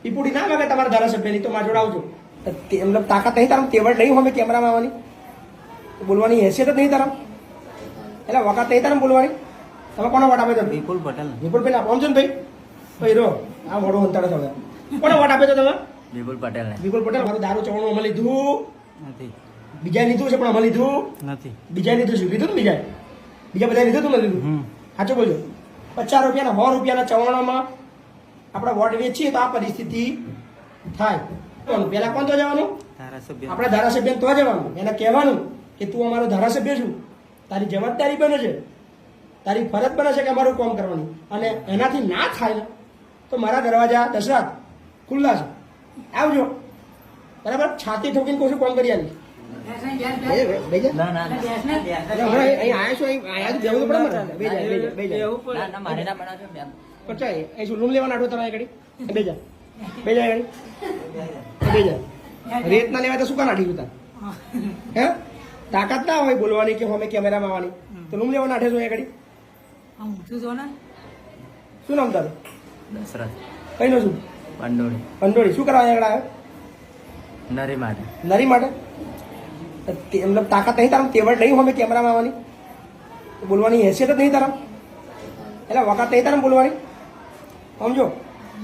પીપુડી ના લાગે તમારા ધારાસભ્યની તો મારા જોડે આવજો. મતલબ તાકાત નહીં તારા, તેવડ નહીં હોય કેમેરામાં આવવાની, બોલવાની હેસિયત જ નહીં તારા, એટલે વખત નહીં તારા બોલવાની. તમે કોનો વોટ આપે છો? વિપુલ પટેલ. વિપુલ ભાઈ આપો છો ને ભાઈ? ભાઈ રો આ મોડું અંતર હવે કોને વોટ આપે છો તમે? વિપુલ પટેલ ને. વિપુલ પટેલ. મારું દારૂ ચવાણું અમે લીધું નથી. બીજા લીધું છે પણ અમે લીધું નથી. બીજા લીધું છે. લીધું ને બીજા બધા લીધું તું નથી લીધું? સાચું બોલજો. 50 રૂપિયાના 100 રૂપિયાના ચવાણામાં આપણે વોટ વેચીએ તો આ પરિસ્થિતિ થાય. પેલા કોણ તો જવાનું? ધારાસભ્ય. આપણે ધારાસભ્ય તો જવાનું, એને કહેવાનું કે તું અમારો ધારાસભ્ય છું, તારી જવાબદારી બને છે, તારી ફરજ બને છે કે અમારું કામ કરવાની. અને એનાથી ના થાય ને તો મારા દરવાજા દશરથ ખુલ્લા છે, આવજો. બરાબર? છાતી ઠોકીને કોઈ કામ કરી આલી. ના ના અહીં આયા છો, અહીં આયા જવું તો પડે ને. બે જાય ના મારે ના બનાવજો બેન. પચાય અહીં શું રૂમ લેવાના આટો તમારે ઘડી? બે જાય ઘડી બે જાય. રેત ના લેવા તો શું કામ નાઠી જતા? હે તાકાત ના હોય બોલવાની કે અમે કેમેરામાં આવવાની તો રૂમ લેવા નાઠે છો ઘડી? શું નામ તારું? દશરથ. કઈ નો શું? પંડોળી. પંડોળી. શું કરવા આગળ આવ્યો? નરી માટે. નરી માટે. મતલબ તાકાત નહીં તારા, તેવડ નહીં હોય કેમેરામાં આવવાની, બોલવાની હેસિયત જ નહીં તારા, એટલે વખત નહીં તારા બોલવાની. સમજો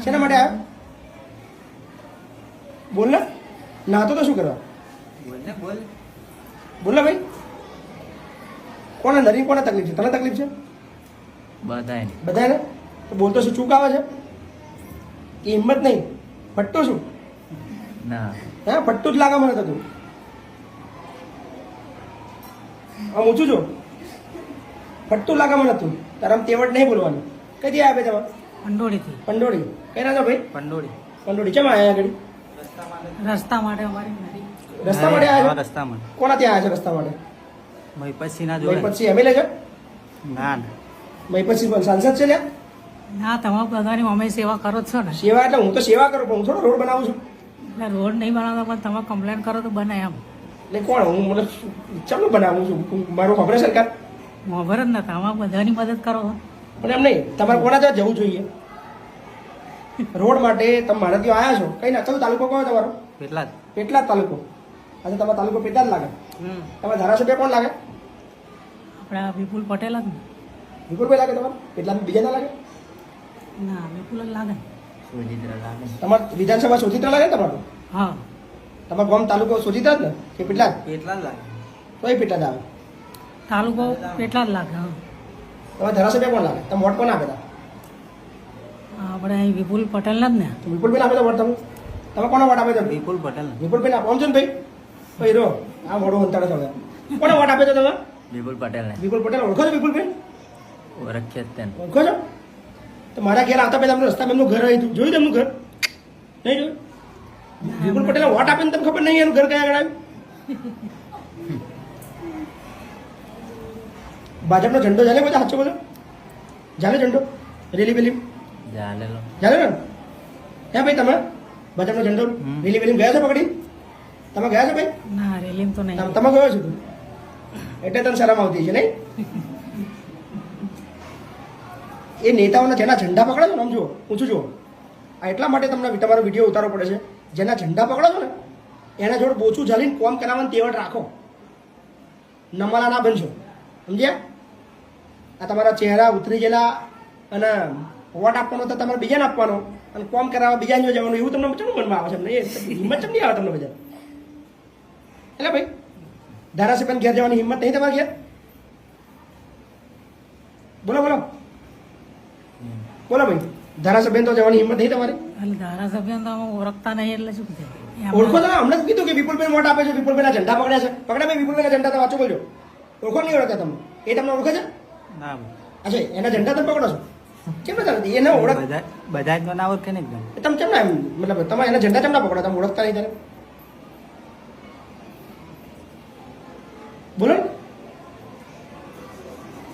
શેના માટે આવ્યો? બોલ ને. નાતો તો શું કરવા? બોલ ને બોલ. બોલ ને ભાઈ. કોને નરી કોને તકલીફ છે? તને તકલીફ છે? બધાય. બધાને તો બોલતો શું ચૂક આવે છે કે હિંમત નહીં? ફટતો શું? ના. હે ફટતું જ લાગે મને તો તું. આમ ઊંચું જો ફટતું લાગે મને તું. તારામ તેવડ નહીં બોલવાની. કઈથી આવે તમે? પંડોળીથી. પંડોળી. કઈ ના છો ભાઈ? પંડોળી. પંડોળી. ચમ આવ્યા આગળ? રસ્તા માટે અમારી નદી. રસ્તા માટે આવ્યા છો? રસ્તામાં. કોના ત્યાં આવ્યા છે રસ્તા માટે? પછી ના ભાઈ જોડે. પછી એમએલએ છે? ના ના. ભાઈ પછી પણ સાંસદ છે લ્યા? ના તમારા બધાની અમે સેવા કરો જ છો ને. સેવા એટલે હું તો સેવા કરું પણ હું થોડો રોડ બનાવું છું. એટલે રોડ નહીં બનાવતા પણ તમે કમ્પ્લેન કરો તો બને એમ. એટલે કોણ હું મને ચાલો બનાવું છું? મારું ખબર છે સરકાર? ખબર જ નથી. અમારા બધાની મદદ કરો છો. પણ એમ નહીં, તમારે કોના ત્યાં જવું જોઈએ રોડ માટે? તમે મારા ત્યાં આવ્યા છો? કઈ ના. કયો તાલુકો કયો તમારો? કેટલા? પેટલાદ તાલુકો. આજે તમારો તાલુકો પેટલાદ લાગે. તમારા ધારાસભ્ય કોણ લાગે? આપણે આ વિપુલ પટેલ જ ને. વિપુલભાઈ લાગે તમારે? પેટલાદ બીજા ના લાગે? ના વિપુલ જ લાગે ને. સુજિત્રા લાગે. તમારે વિધાનસભા સોજિત્રા લાગે ને તમારું? હા. તમારો ગામ તાલુકો સોજિત્રા જ ને કે પેટલાદ? કેટલા લાગે? તો એ પેટલાદ આવે. તાલુકો એટલા જ લાગે. હા. તમારા ધારાસભ્ય કોણ લાગે? તમે વોટ કોણ આપે હતા? આપણે અહીં વિપુલ પટેલ જ ને. તો વિપુલભાઈ આપે તો વોટ તમે? તમે કોને વોટ આપે છો? વિપુલ પટેલ. વિપુલભાઈ આપો છો ને ભાઈ? ભાઈ રો આ મોડું અંતર હવે કોને વોટ આપે છો તમે? વિપુલ પટેલ ને. વિપુલ પટેલ. ઓળખો છો વિપુલભાઈ? ઓળખ્યા જ તેને. ઓળખો છો? તો મારા ઘેર આવતા પહેલા રસ્તામાં એમનું ઘર આવ્યું જોયું એમનું ઘર? નહીં જોયું? વિપુલ પટેલ વોટ આપે ને તમને ખબર નહીં એનું ઘર કયા આગળ આવ્યું? ભાજપનો ઝંડો ચાલે બધા સાચો બોલો? ચાલે ઝંડો? રેલી વેલી ચાલેલો. ચાલે ને? હે ભાઈ તમે ભાજપનો ઝંડો રેલી વેલી ગયા છો પકડી? તમે ગયા છો ભાઈ? ના રેલીમ તો નહીં. તમે ગયો છો તું? એટલે તને શરમ આવતી છે નહીં? એ નેતાઓના જેના ઝંડા પકડો છો ને, આમ જુઓ ઊંચું જુઓ, આ એટલા માટે તમને તમારો વિડીયો ઉતારવો પડે છે. જેના ઝંડા પકડો છો ને એના જોડે બોચું ઝાલીને કોમ કરાવવાની તેવડ રાખો. નમાલા ના બનશો. સમજ્યા? આ તમારા ચહેરા ઉતરી ગયેલા અને વોટ આપવાનો તો તમારે બીજાને આપવાનો અને કોમ કરાવવા બીજાને જો જવાનું, એવું તમને ચમ મનમાં આવે છે? હિંમત ચમ નહીં આવે તમને બધા? એટલે ભાઈ ધારાસભ્યને ઘેર જવાની હિંમત નહીં તમારે ઘેર? બોલો બોલો બોલો ભાઈ. ધારાસભ્ય તો જવાની હિંમત નહીં તમારી? એટલે ધારાસભ્યને તો અમે ઓળખતા નહીં એટલે શું થાય? ઓળખો તો હમણાં જ કીધું કે વિપુલભાઈ વોટ આપે છે, વિપુલભાઈના ઝંડા પકડ્યા છે. પકડ્યા ભાઈ વિપુલભાઈના ઝંડા તો વાંચો બોલજો. ઓળખો નહીં ઓળખતા તમે? એ તમને ઓળખે છે? ના. અચ્છા એના ઝંડા તમે પકડો છો? કેમ ના ચાલે? એને ઓળખ બધા જ ના ઓળખે ને. તમે કેમ ના એમ મતલબ તમે એના ઝંડા કેમ ના પકડો? તમે ઓળખતા નહીં ત્યારે? બોલો.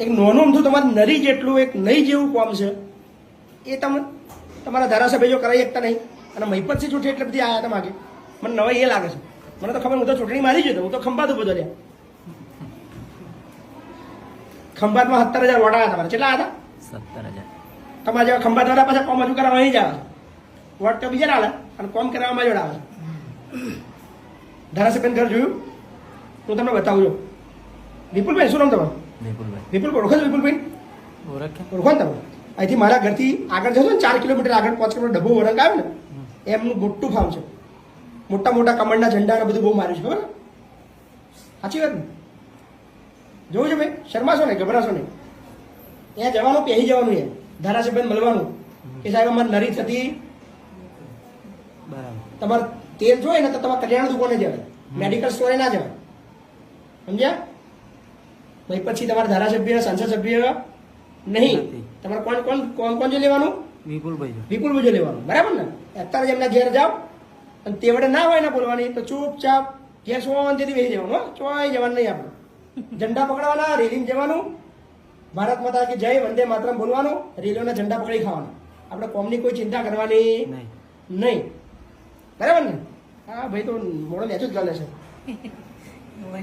એક નોનું અમથું તમારે નરી જેટલું એક નહીં જેવું કોમ છે એ તમે તમારા ધારાસભ્ય જો કરાવી શકતા નહીં. અને મહિપતસિંહ ચૂંટણી એટલે બધી આવ્યા હતા માગે. મને નવાઈ એ લાગે છે. મને તો ખબર, હું તો ચૂંટણી મારી જતો, હું તો ખંભાત ઉભો રહ્યા. ખંભાતમાં 17,000 વોટ આવ્યા તમારે. કેટલા આવ્યા હતા? 17,000. તમારા જેવા ખંભાત વાળા પાછા કોમ હજુ કરાવવા અહીં જ આવે. વોટ તો બીજા આવે અને કોમ કરાવવામાં જોડે આવે. ધારાસભ્ય ઘર જોયું? હું તમને બતાવું છું. વિપુલભાઈ શું નામ તમારું? વિપુલભાઈ. વિપુલ ઓળખો છો વિપુલભાઈ? ઓળખ્યા? ઓળખો ને તમે? અહીંથી મારા ઘરથી આગળ જશો ને 4 કિલોમીટર આગળ 5 કિલોમીટર ડબ્બો વળંગ આવે ને એમનું મોટું ફાર્મ છે. મોટા મોટા કમળના ઝંડા ને બધું બહુ માર્યું છે, ખબર ને? સાચી વાત ને? જોવું છે ભાઈ? શરમાશો નહીં, ગભરાશો નહીં. ત્યાં જવાનું, પહેરી જવાનું છે, ધારાસભ્યને મળવાનું કે સાહેબ અમારે નરી થતી, બરાબર. તમારે તેલ જોઈએ ને તો તમારે કરિયાણા દુકાને જવાય, મેડિકલ સ્ટોરે ના જવાય, સમજ્યા? ભાઈ પછી તમારા ધારાસભ્ય, સંસદ સભ્ય નહીં. નથી. તમારે કોણ કોણ કોણ કોણ જો લેવાનું? વિપુલભાઈ જો. વિપુલ જો લેવાનું, બરાબર ને? અત્યારે જ એમના ઘેર જાઓ અને તેવડે ના હોય ને બોલવાની તો ચૂપચાપ ઘેર શાંતિથી બેસી જવાનું, હો, ચોય જવાનું નહીં. આપણે ઝંડા પકડવાના, રેલિંગ જવાનું, ભારત માતા કે જય, વંદે માતરમ બોલવાનું, રેલીઓના ઝંડા પકડી ખાવાના. આપણે કોમની કોઈ ચિંતા કરવાની નહીં. નહીં, બરાબર ને? હા ભાઈ તો મોડો મેચું જ ગાલે છે.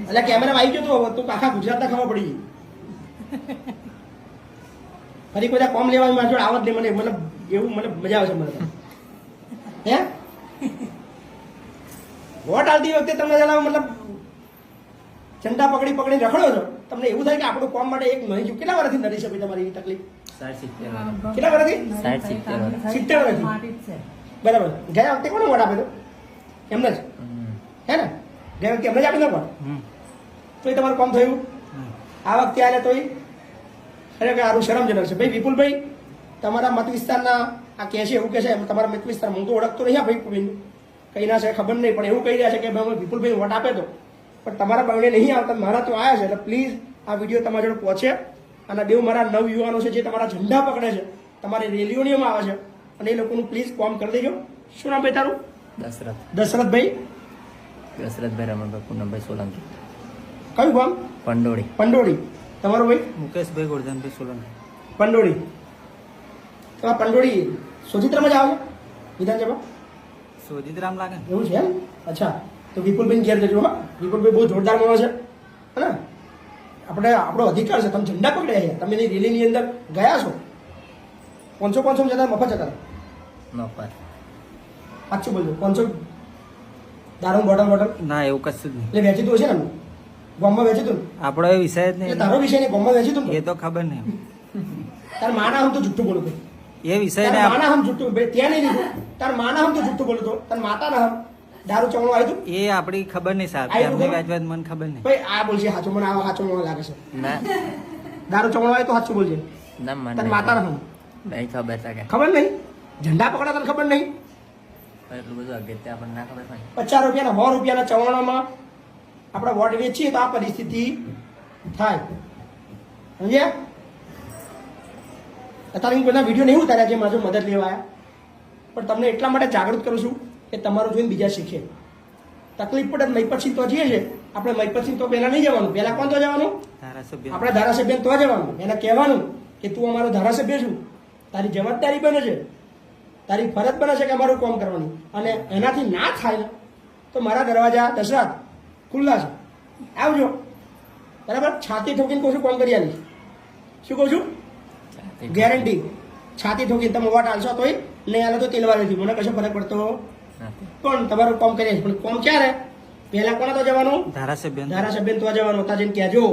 એટલે કેમેરા આવી ગયો તો તું આખા ગુજરાતના ખબર પડી ગઈ. ફરી કોઈ કોમ લેવાની મારી જોડે આવત નહીં. મને મતલબ એવું મને મજા આવે છે મને તો. હે વોટ આવતી વખતે તમને જણાવો મતલબ ઝંડા પકડી પકડી રખડો છો, તમને એવું થાય કે આપણું કોમ માટે એક નહીં જો. કેટલા વર્ષથી નડી શકે તમારી એવી તકલીફ? 60-70. કેટલા વર્ષથી? 60-70. 70 વર્ષથી. માટી જ છે. બરાબર. ગયા વખતે કોને વોટ આપ્યો? એમને જ, હે ને? ગયા વખતે એમને જ આપી દો પણ હમ. તોય તમારું કામ થયું. હમ. આ વખતે આને તોય ખરેખર સારું શરમજનક છે. ભાઈ વિપુલભાઈ તમારા મત વિસ્તારના આ કહે છે, એવું કહે છે તમારા મત વિસ્તારમાં, હું તો ઓળખતો નહીં આ ભાઈ કઈ ના છે ખબર નહીં, પણ એવું કહી રહ્યા છે કે ભાઈ વિપુલભાઈ વોટ આપે તો, પણ તમારા બાવને નહીં આવતા, મારા તો આવ્યા છે. એટલે પ્લીઝ આ વિડીયો તમારા જોડે પહોંચે અને બે મારા નવ યુવાનો છે જે તમારા ઝંડા પકડે છે, તમારી રેલીઓનીમાં આવે છે, અને એ લોકોનું પ્લીઝ કોમ કરી દેજો. શું નામ ભાઈ તારું? દશરથ. દશરથભાઈ. દશરથભાઈ રમણભાઈ પૂનમભાઈ સોલંકી. કયું ગામ? પંડોળી. પંડોળી. તમારું ભાઈ? મુકેશભાઈ ગોરધનભાઈ સોલંકી. પંડોળી. તો આ પંડોળી સોજિત્રામાં જ આવે વિધાનસભા? સોજિત્રામ લાગે ને? એવું છે એમ? અચ્છા, તો વિપુલભાઈ ઘેર જજો. હા, વિપુલભાઈ બહુ જોરદાર માણસ છે, હે ને? આપણે આપણો અધિકાર છે. તમે ઝંડા પકડ્યા છે, તમે એની રેલીની અંદર ગયા છો, 500 જતા મફત જતા મફત. સાચું બોલજો. 500 દારૂ બોટલ ના, એવું કશું જ નહીં. એટલે વેચી તું હશે ને? ગામમાં વેચી તું? આપણો એ વિષય જ એટલે નહીં. તારો વિષય નહીં, ગામમાં વેચી તું? એ તો ખબર નહીં. તાર માના હમ તો જુઠ્ઠું બોલું. એ વિષય ને તાર માના હમ જુઠ્ઠું ત્યાં નહીં લીધું. તાર માના હમ તો જુઠ્ઠું બોલું તો તાર માતાના હમ દારૂ ચવણું આવ્યું તું. એ આપણી ખબર નહીં સાહેબ. આયુ એમની ખબર? વાત મને ખબર નહીં. ભાઈ આ બોલશે સાચું, મને આ સાચું મને લાગે છે. ના દારૂ ચવણું આવે તો સાચું બોલશે. ના મને તાર માતાના હમ નહીં ખબર છે કે ખબર નહીં. ઝંડા પકડા તને ખબર નહીં. એટલું બધું અગત્ય આપણને ના ખબર પડે. 50 રૂપિયાના 100 રૂપિયાના ચવાણામાં આપણે વોટ વેચીએ તો આ પરિસ્થિતિ થાય, સમજ્યા? અત્યારે હું કોઈના વિડીયો નહીં ઉતાર્યા જે મારી મદદ લેવા આવ્યા, પણ તમને એટલા માટે જાગૃત કરું છું કે તમારું જોઈને બીજા શીખે. તકલીફ પડે મહીપતસિંહ તો જઈએ છે આપણે. મહીપતસિંહ તો પહેલા નહીં જવાનું. પહેલા કોણ તો જવાનું? ધારાસભ્ય. આપણે ધારાસભ્ય તો જવાનું. એને કહેવાનું કે તું અમારો ધારાસભ્ય છું, તારી જવાબદારી બને છે, તારી ફરજ બને છે કે અમારું કામ કરવાની. અને એનાથી ના થાય ને તો મારા દરવાજા દશરથ ખુલ્લા છે, આવજો. બરાબર? છાતી ઠોકીને કહું છું કામ કરી આવીશ. શું કહું છું? ગેરંટી. છાતી ઠોકીને તમે વોટ આલશો તોય નહીં આલે તો તેલવા નથી, મને કશો ફરક પડતો નથી. પણ તમારું કામ કરીએ. પણ કામ ક્યારે? પહેલા કોને તો જવાનું? ધારાસભ્ય. ધારાસભ્ય તો જવાનું. હતા જઈને કહેજો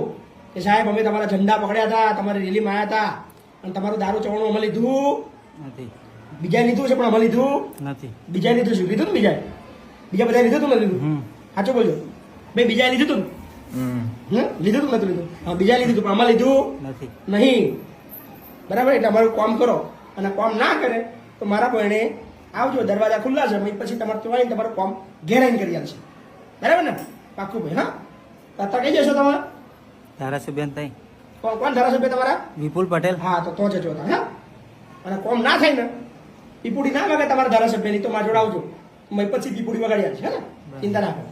કે સાહેબ અમે તમારા ઝંડા પકડ્યા હતા, તમારી રેલીમાં આવ્યા હતા, અને તમારું દારૂ ચવણું અમે લીધું નથી. બીજા લીધું છે પણ અમે લીધું નથી. બીજા લીધું છે. લીધું ને બીજા બધા લીધું તું નથી લીધું? હમ. સાચું બોલજો ભાઈ. બીજા લીધું તું? લીધું તું નથી લીધું? હા, બીજા લીધું તું પણ આમાં લીધું નથી. નહીં. બરાબર? એટલે અમારું કામ કરો, અને કામ ના કરે તો મારા કોઈને આવજો. દરવાજા ખુલ્લા છે. પછી તમારે તો આવીને તમારું કામ ઘેર આવીને કરી આવશે. બરાબર ને? પાક્કું ભાઈ. હા, અત્યારે કઈ જશો તમારે? ધારાસભ્ય તઈ કોણ ધારાસભ્ય તમારા? વિપુલ પટેલ. હા, તો જજો તમે. હા, અને કોમ ના થાય ને, પીપુડી ના વાગે તમારા ધારાસભ્યની તો મારા જોડે આવજો. પછી પીપુડી વગાડી આવશે. હે ને? ચિંતા ના કરો.